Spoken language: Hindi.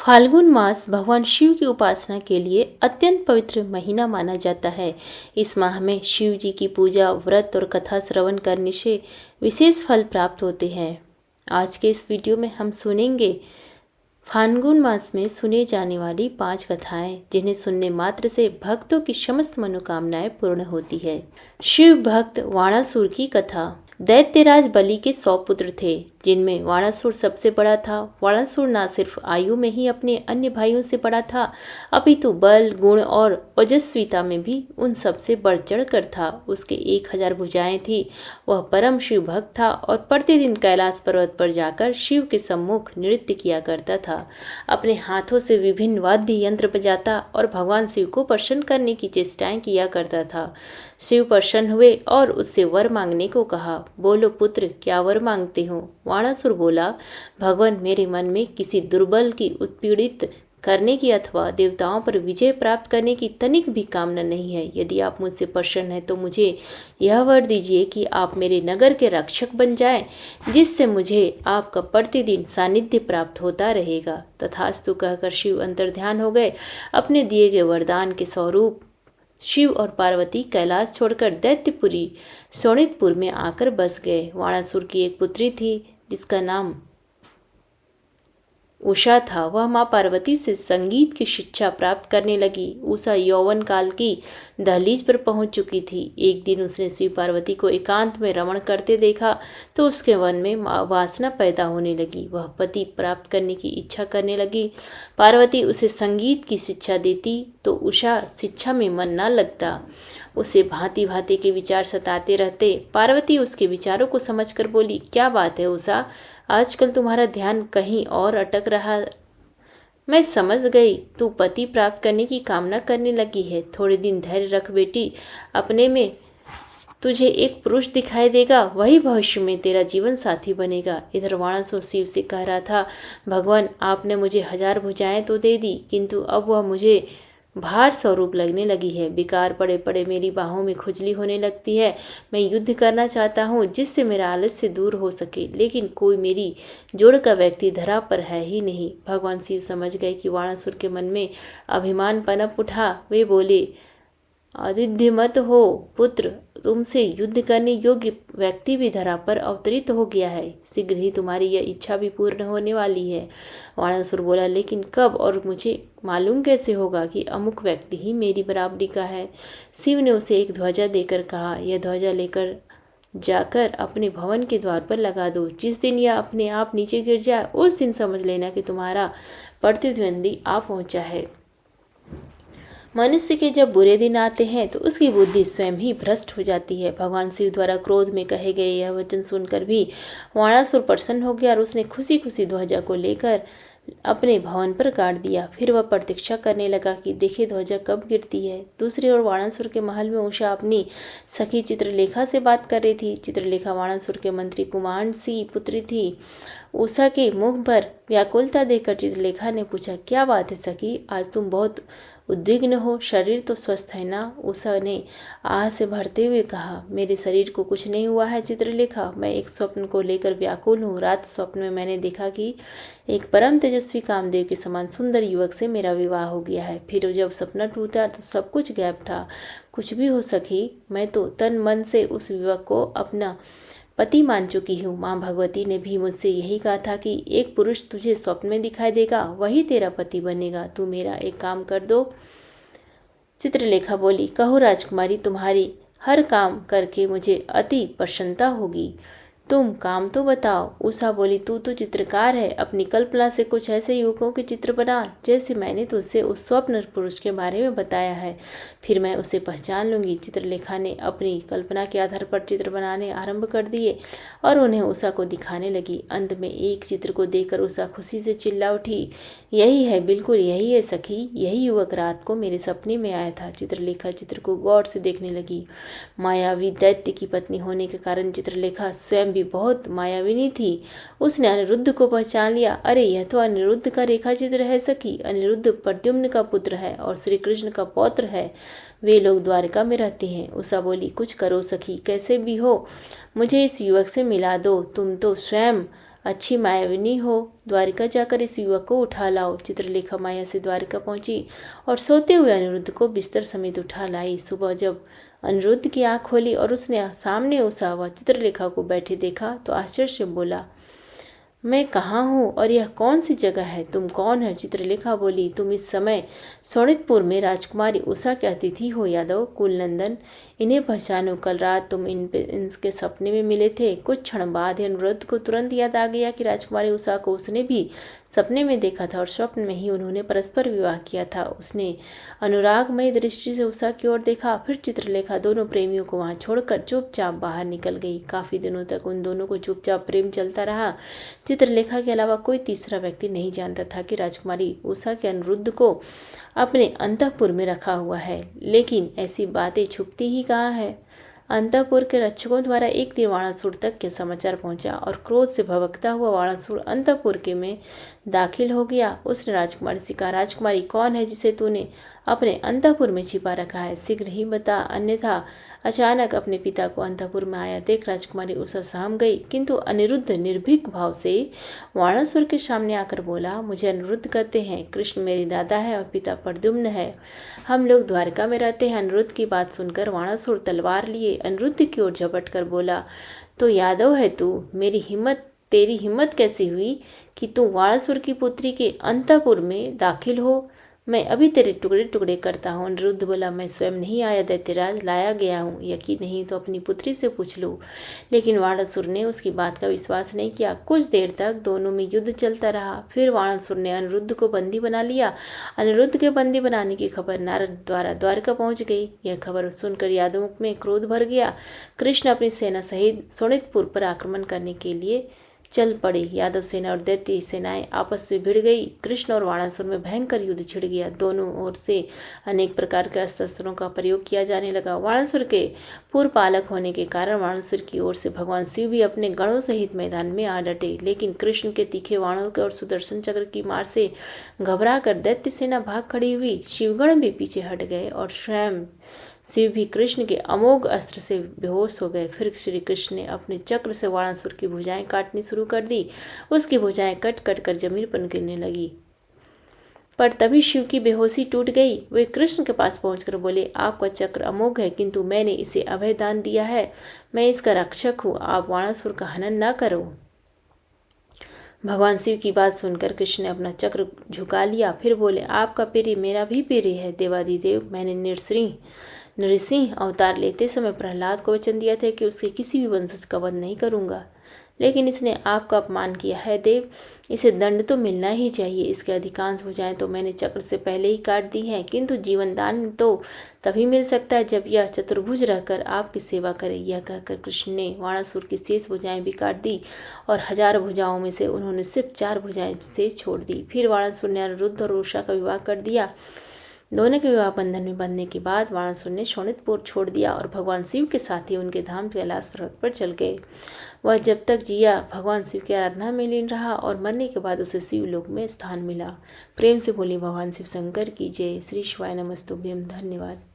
फाल्गुन मास भगवान शिव की उपासना के लिए अत्यंत पवित्र महीना माना जाता है। इस माह में शिव जी की पूजा, व्रत और कथा श्रवण करने से विशेष फल प्राप्त होते हैं। आज के इस वीडियो में हम सुनेंगे फाल्गुन मास में सुने जाने वाली 5 कथाएं, जिन्हें सुनने मात्र से भक्तों की समस्त मनोकामनाएं पूर्ण होती है। शिव भक्त वाणासुर की कथा। दैत्यराज बलि के 100 पुत्र थे, जिनमें वाणासुर सबसे बड़ा था। वाणासुर न सिर्फ आयु में ही अपने अन्य भाइयों से बड़ा था, अपितु बल, गुण और ओजस्विता में भी उन सबसे बढ़ चढ़ कर था। उसके 1000 भुजाएं थी। वह परम शिव भक्त था और प्रतिदिन कैलाश पर्वत पर जाकर शिव के सम्मुख नृत्य किया करता था। अपने हाथों से विभिन्न वाद्य यंत्र बजाता और भगवान शिव को प्रसन्न करने की चेष्टाएं किया करता था। शिव प्रसन्न हुए और उससे वर मांगने को कहा। बोलो पुत्र, क्या वर मांगते हो? वाणासुर बोला, भगवान, मेरे मन में किसी दुर्बल की उत्पीड़ित करने की अथवा देवताओं पर विजय प्राप्त करने की तनिक भी कामना नहीं है। यदि आप मुझसे प्रसन्न हैं तो मुझे यह वर दीजिए कि आप मेरे नगर के रक्षक बन जाएं, जिससे मुझे आपका प्रतिदिन सानिध्य प्राप्त होता रहेगा। तथास्तु कहकर शिव अंतर्ध्यान हो गए। अपने दिए गए वरदान के स्वरूप शिव और पार्वती कैलाश छोड़कर दैत्यपुरी शोणितपुर में आकर बस गए। वाणासुर की एक पुत्री थी, जिसका नाम उषा था। वह माँ पार्वती से संगीत की शिक्षा प्राप्त करने लगी। उषा यौवन काल की दहलीज पर पहुंच चुकी थी। एक दिन उसने शिव पार्वती को एकांत में रमण करते देखा तो उसके मन में वासना पैदा होने लगी। वह पति प्राप्त करने की इच्छा करने लगी। पार्वती उसे संगीत की शिक्षा देती तो उषा शिक्षा में मन न लगता। उसे भांति भांति के विचार सताते रहते। पार्वती उसके विचारों को समझकर बोली, क्या बात है उषा, आजकल तुम्हारा ध्यान कहीं और अटक रहा। मैं समझ गई, तू पति प्राप्त करने की कामना करने लगी है। थोड़े दिन धैर्य रख बेटी, अपने में तुझे एक पुरुष दिखाई देगा, वही भविष्य में तेरा जीवन साथी बनेगा। इधर वाणासुर शिव से कह रहा था, भगवान, आपने मुझे 1000 भुजाएं तो दे दी, किंतु अब वह मुझे भार स्वरूप लगने लगी है। विकार पड़े पड़े मेरी बाहों में खुजली होने लगती है। मैं युद्ध करना चाहता हूँ, जिससे मेरा आलस्य दूर हो सके, लेकिन कोई मेरी जोड़ का व्यक्ति धरा पर है ही नहीं। भगवान शिव समझ गए कि वाणासुर के मन में अभिमान पनप उठा। वे बोले, आदिध्य मत हो पुत्र, तुमसे युद्ध करने योग्य व्यक्ति भी धरा पर अवतरित हो गया है। शीघ्र ही तुम्हारी यह इच्छा भी पूर्ण होने वाली है। वाणासुर बोला, लेकिन कब और मुझे मालूम कैसे होगा कि अमुक व्यक्ति ही मेरी बराबरी का है? शिव ने उसे एक ध्वजा देकर कहा, यह ध्वजा लेकर जाकर अपने भवन के द्वार पर लगा दो। जिस दिन यह अपने आप नीचे गिर जाए, उस दिन समझ लेना कि तुम्हारा प्रतिद्वंदी आ पहुंचा है। मनुष्य के जब बुरे दिन आते हैं तो उसकी बुद्धि स्वयं ही भ्रष्ट हो जाती है। भगवान शिव द्वारा क्रोध में कहे गए यह वचन सुनकर भी वाणासुर प्रसन्न हो गया और उसने खुशी खुशी ध्वजा को लेकर अपने भवन पर गाड़ दिया। फिर वह प्रतीक्षा करने लगा कि देखे ध्वजा कब गिरती है। दूसरी ओर वाणासुर के महल में उषा अपनी सखी चित्रलेखा से बात कर रही थी। चित्रलेखा वाणासुर के मंत्री कुमार सी पुत्री थी। उषा के मुख पर व्याकुलता देखकर चित्रलेखा ने पूछा, क्या बात है सखी, आज तुम बहुत उद्विग्न हो, शरीर तो स्वस्थ है ना? उषा ने आह से भरते हुए कहा, मेरे शरीर को कुछ नहीं हुआ है चित्रलेखा, मैं एक स्वप्न को लेकर व्याकुल हूँ। रात स्वप्न में मैंने देखा कि एक परम तेजस्वी कामदेव के समान सुंदर युवक से मेरा विवाह हो गया है। फिर जब सपना टूटा तो सब कुछ गायब था। कुछ भी हो सकी, मैं तो तन मन से उस युवक को अपना पति मान चुकी हूँ। माँ भगवती ने भी मुझसे यही कहा था कि एक पुरुष तुझे स्वप्न में दिखाई देगा, वही तेरा पति बनेगा। तू मेरा एक काम कर दो। चित्रलेखा बोली, कहो राजकुमारी, तुम्हारी हर काम करके मुझे अति प्रसन्नता होगी, तुम काम तो बताओ। उषा बोली, तू तो चित्रकार है, अपनी कल्पना से कुछ ऐसे युवकों के चित्र बना जैसे मैंने तुझसे उस स्वप्न पुरुष के बारे में बताया है, फिर मैं उसे पहचान लूंगी। चित्रलेखा ने अपनी कल्पना के आधार पर चित्र बनाने आरंभ कर दिए और उन्हें उषा को दिखाने लगी। अंत में एक चित्र को देखकर उषा खुशी से चिल्ला उठी, यही है, बिल्कुल यही है सखी, यही युवक रात को मेरे सपने में आया था। चित्रलेखा चित्र को गौर से देखने लगी। मायावी दैत्य की पत्नी होने के कारण चित्रलेखा स्वयं बहुत मायाविनी थी। उसने अनिरुद्ध को पहचान लिया। अरे, यह तो अनिरुद्ध का रेखा चित्र है सखी। अनिरुद्ध प्रद्युम्न का पुत्र है और श्री कृष्ण का पौत्र है। वे लोग द्वारका में रहते हैं। उषा बोली, कुछ करो सखी, कैसे भी हो मुझे इस युवक से मिला दो। तुम तो स्वयं अच्छी मायाविनी हो, द्वारिका जाकर इस युवक को उठा लाओ। चित्रलेखा माया से द्वारिका पहुंची और सोते हुए अनिरुद्ध को बिस्तर समेत उठा लाई। सुबह जब अनिरुद्ध की आंख खोली और उसने सामने उषा व चित्रलेखा को बैठे देखा तो आश्चर्य से बोला, मैं कहाँ हूँ और यह कौन सी जगह है? तुम कौन है? चित्रलेखा बोली, तुम इस समय शोणितपुर में राजकुमारी उषा के अतिथि हो यादव कुलनंदन। इन्हें पहचानो, कल रात तुम इनके सपने में मिले थे। कुछ क्षण बाद अनिरुद्ध को तुरंत याद आ गया कि राजकुमारी उषा को उसने भी सपने में देखा था और स्वप्न में ही उन्होंने परस्पर विवाह किया था। उसने अनुरागमयी दृष्टि से उषा की ओर देखा, फिर चित्रलेखा दोनों प्रेमियों को वहां छोड़कर चुपचाप बाहर निकल गई। काफी दिनों तक उन दोनों को चुपचाप प्रेम चलता रहा। चित्रलेखा के अलावा कोई तीसरा व्यक्ति नहीं जानता था कि राजकुमारी उषा के अनिरुद्ध को अपने अंतःपुर में रखा हुआ है। लेकिन ऐसी बातें छुपती ही कहाँ है। अंतःपुर के रक्षकों द्वारा एक दिन वाणासुर तक यह समाचार पहुंचा और क्रोध से भभकता हुआ वाणासुर अंतःपुर के में दाखिल हो गया। उसने राजकुमारी से कहा, राजकुमारी कौन है जिसे तूने अपने अंतःपुर में छिपा रखा है? शीघ्र ही बता, अन्यथा। अचानक अपने पिता को अंतःपुर में आया देख राजकुमारी उषा सहम गई, किंतु अनिरुद्ध निर्भीक भाव से वाणासुर के सामने आकर बोला, मुझे अनिरुद्ध कहते हैं। कृष्ण मेरे दादा है और पिता प्रद्युम्न है। हम लोग द्वारका में रहते हैं। अनिरुद्ध की बात सुनकर वाणासुर तलवार लिए अनिरुद्ध की ओर झपट कर बोला, तो यादव है तू? तेरी हिम्मत कैसी हुई कि तू वाणासुर की पुत्री के अंतःपुर में दाखिल हो? मैं अभी तेरे टुकड़े टुकड़े करता हूँ। अनिरुद्ध बोला, मैं स्वयं नहीं आया दैत्यराज, लाया गया हूँ। यकीन नहीं तो अपनी पुत्री से पूछ लो। लेकिन वाणासुर ने उसकी बात का विश्वास नहीं किया। कुछ देर तक दोनों में युद्ध चलता रहा। फिर वाणासुर ने अनिरुद्ध को बंदी बना लिया। अनिरुद्ध के बंदी बनाने की खबर नारद द्वारा द्वारका पहुंच गई। यह खबर सुनकर यादवों में क्रोध भर गया। कृष्ण अपनी सेना सहित शोणितपुर पर आक्रमण करने के लिए चल पड़े। यादव सेना और दैत्य सेनाएं आपस में भिड़ गई। कृष्ण और वाणासुर में भयंकर युद्ध छिड़ गया। दोनों ओर से अनेक प्रकार के अस्त्रों का प्रयोग किया जाने लगा। वाणासुर के पूर्व पालक होने के कारण वाणासुर की ओर से भगवान शिव भी अपने गणों सहित मैदान में आ डटे। लेकिन कृष्ण के तीखे बाणों के और सुदर्शन चक्र की मार से घबरा कर दैत्य सेना भाग खड़ी हुई। शिवगण भी पीछे हट गए और स्वयं शिव भी कृष्ण के अमोघ अस्त्र से बेहोश हो गए। फिर श्री कृष्ण ने अपने चक्र से वाणासुर की भुजाएं काटनी शुरू कर दी। उसकी भुजाएं कट कट कर जमीन पर गिरने लगी। पर तभी शिव की बेहोशी टूट गई। वे कृष्ण के पास पहुंचकर बोले, आपका चक्र अमोघ है, किंतु मैंने इसे अभय दान दिया है। मैं इसका रक्षक हूँ। आप वाणासुर का हनन न करो। भगवान शिव की बात सुनकर कृष्ण ने अपना चक्र झुका लिया। फिर बोले, आपका प्रिय मेरा भी प्रिय है। देवादिदेव, मैंने नृसिंह अवतार लेते समय प्रहलाद को वचन दिया था कि उसके किसी भी वंशज का वध नहीं करूंगा, लेकिन इसने आपका अपमान किया है। देव, इसे दंड तो मिलना ही चाहिए। इसके अधिकांश भुजाएं तो मैंने चक्र से पहले ही काट दी हैं, किंतु जीवन दान तो तभी मिल सकता है जब यह चतुर्भुज रहकर आपकी सेवा करे। यह कहकर कृष्ण ने वाणासुर की शेष भुजाएं भी काट दी और 1000 भुजाओं में से उन्होंने सिर्फ 4 भुजाएं से छोड़ दी। फिर वाणासुर ने अनिरुद्ध और उषा का विवाह कर दिया। दोनों के विवाह बंधन में बंधने के बाद वाणासुर ने शोणितपुर छोड़ दिया और भगवान शिव के साथ ही उनके धाम कैलाश पर्वत पर चल गए। वह जब तक जिया भगवान शिव की आराधना में लीन रहा और मरने के बाद उसे शिवलोक में स्थान मिला। प्रेम से बोली भगवान शिव शंकर की जय। श्री शिवाय नमस्तुभ्यम। धन्यवाद।